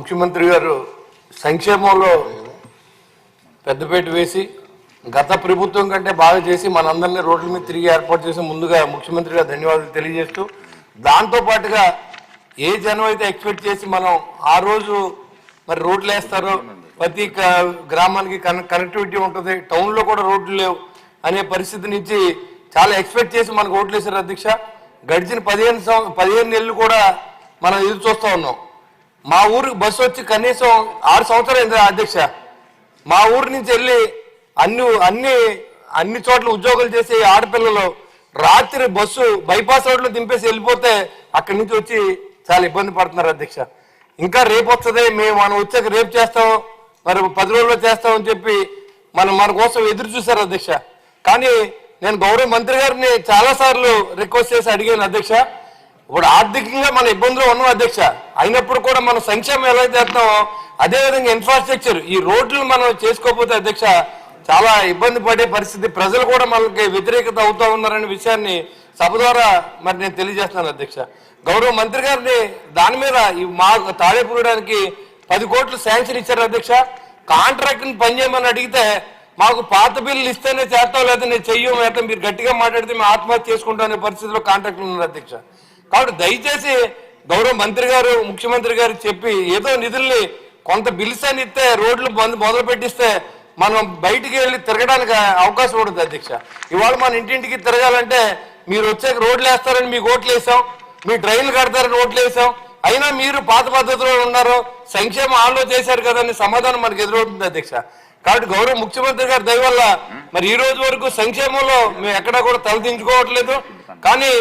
ముఖ్యమంత్రి గారు సంక్షేమంలో పెద్దపేట వేసి గత ప్రభుత్వం కంటే బాగా చేసి మనందరినీ రోడ్ల మీద తిరిగి ఏర్పాటు చేసి ముందుగా ముఖ్యమంత్రి గారు ధన్యవాదాలు తెలియజేస్తూ, దాంతో పాటుగా ఏ జనం అయితే ఎక్స్పెక్ట్ చేసి మనం ఆ రోజు మరి రోడ్లు వేస్తారో, ప్రతి గ్రామానికి కనెక్టివిటీ ఉంటుంది, టౌన్లో కూడా రోడ్లు లేవు అనే పరిస్థితి నుంచి చాలా ఎక్స్పెక్ట్ చేసి మనకు ఓట్లు వేశారు అధ్యక్ష. గడిచిన 15 నెలలు కూడా మనం ఎదురు చూస్తూ ఉన్నాం. మా ఊరికి బస్సు వచ్చి కనీసం 6 సంవత్సరాలు అయింది అధ్యక్ష. మా ఊరి నుంచి వెళ్ళి అన్ని చోట్ల ఉద్యోగాలు చేసే ఆడపిల్లలు రాత్రి బస్సు బైపాస్ రోడ్లో దింపేసి వెళ్ళిపోతే అక్కడి నుంచి వచ్చి చాలా ఇబ్బంది పడుతున్నారు అధ్యక్ష. ఇంకా రేపు వస్తుంది, మనం వచ్చాక రేపు చేస్తాం, మరి 10 రోజుల్లో చేస్తామని చెప్పి మన కోసం ఎదురు చూశారు అధ్యక్ష. కానీ నేను గౌరవ మంత్రి గారిని చాలాసార్లు రిక్వెస్ట్ చేసి అడిగాను అధ్యక్ష. ఇప్పుడు ఆర్థికంగా మన ఇబ్బందులు ఉన్నాం అధ్యక్ష, అయినప్పుడు కూడా మనం సంక్షేమం ఎలా చేస్తామో అదేవిధంగా ఇన్ఫ్రాస్ట్రక్చర్ ఈ రోడ్లు మనం చేసుకోకపోతే అధ్యక్ష చాలా ఇబ్బంది పడే పరిస్థితి, ప్రజలు కూడా మనకి వ్యతిరేకత అవుతా ఉన్నారనే విషయాన్ని సభ ద్వారా మరి నేను తెలియజేస్తున్నాను అధ్యక్ష. గౌరవ మంత్రి గారిని దాని మీద మా తాడేపూరడానికి 10 కోట్లు శాంక్షన్ ఇచ్చారు అధ్యక్ష. కాంట్రాక్ట్ని పనిచేయమని అడిగితే మాకు పాత బిల్లులు ఇస్తేనే చేస్తాం, లేదా నేను చెయ్యం, లేదా మీరు గట్టిగా మాట్లాడితే మేము ఆత్మహత్య చేసుకుంటాం అనే పరిస్థితిలో కాంట్రాక్ట్లు ఉన్నారు అధ్యక్ష. కాబట్టి దయచేసి గౌరవ మంత్రి గారు ముఖ్యమంత్రి గారు చెప్పి ఏదో నిధుల్ని కొంత బిల్స్ అని ఇస్తే రోడ్లు మొదలు పెట్టిస్తే మనం బయటికి వెళ్ళి తిరగడానికి అవకాశం ఉంటుంది అధ్యక్ష. ఇవాళ మన ఇంటింటికి తిరగాలంటే మీరు వచ్చాక రోడ్లు వేస్తారని మీకు ఓట్లు వేసాం, మీ డ్రైన్లు కడతారని ఓట్లు వేసాం, అయినా మీరు పాత పద్ధతిలో ఉన్నారు, సంక్షేమం ఆలో చేశారు కదా అని సమాధానం మనకు ఎదురవుతుంది అధ్యక్ష. కాబట్టి గౌరవ ముఖ్యమంత్రి గారి దయ వల్ల మరి ఈ రోజు వరకు సంక్షేమంలో మేము ఎక్కడా కూడా తలదించుకోవట్లేదు. కానీ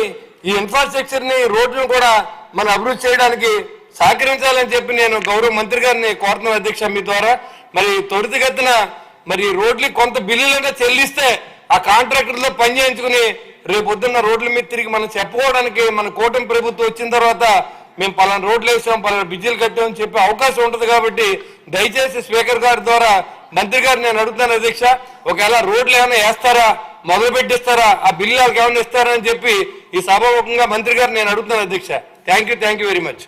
ఈ ఇన్ఫ్రాస్ట్రక్చర్ ని రోడ్లను కూడా మనం అభివృద్ధి చేయడానికి సహకరించాలని చెప్పి నేను గౌరవ మంత్రి గారిని కోరుతున్నాను అధ్యక్ష. మీ ద్వారా మరి త్వరితగతిన మరి రోడ్లు కొంత బిల్లులుగా చెల్లిస్తే ఆ కాంట్రాక్టర్లో పని చేయించుకుని రేపు పొద్దున్న రోడ్ల మీద తిరిగి మనం చెప్పుకోవడానికి మన కూటమి ప్రభుత్వం వచ్చిన తర్వాత మేము పలానా రోడ్లు వేసాం, పలానా బిజ్జీలు కట్టామని చెప్పే అవకాశం ఉంటుంది. కాబట్టి దయచేసి స్పీకర్ గారి ద్వారా మంత్రి గారు నేను అడుగుతాను అధ్యక్ష, ఒకవేళ రోడ్లు ఏమైనా వేస్తారా, మొదలు పెట్టిస్తారా, ఆ బిల్లు వాళ్ళకి ఏమైనా ఇస్తారా అని చెప్పి ఈ సభాముఖంగా మంత్రి గారు నేను అడుగుతాను అధ్యక్ష. Thank you very much.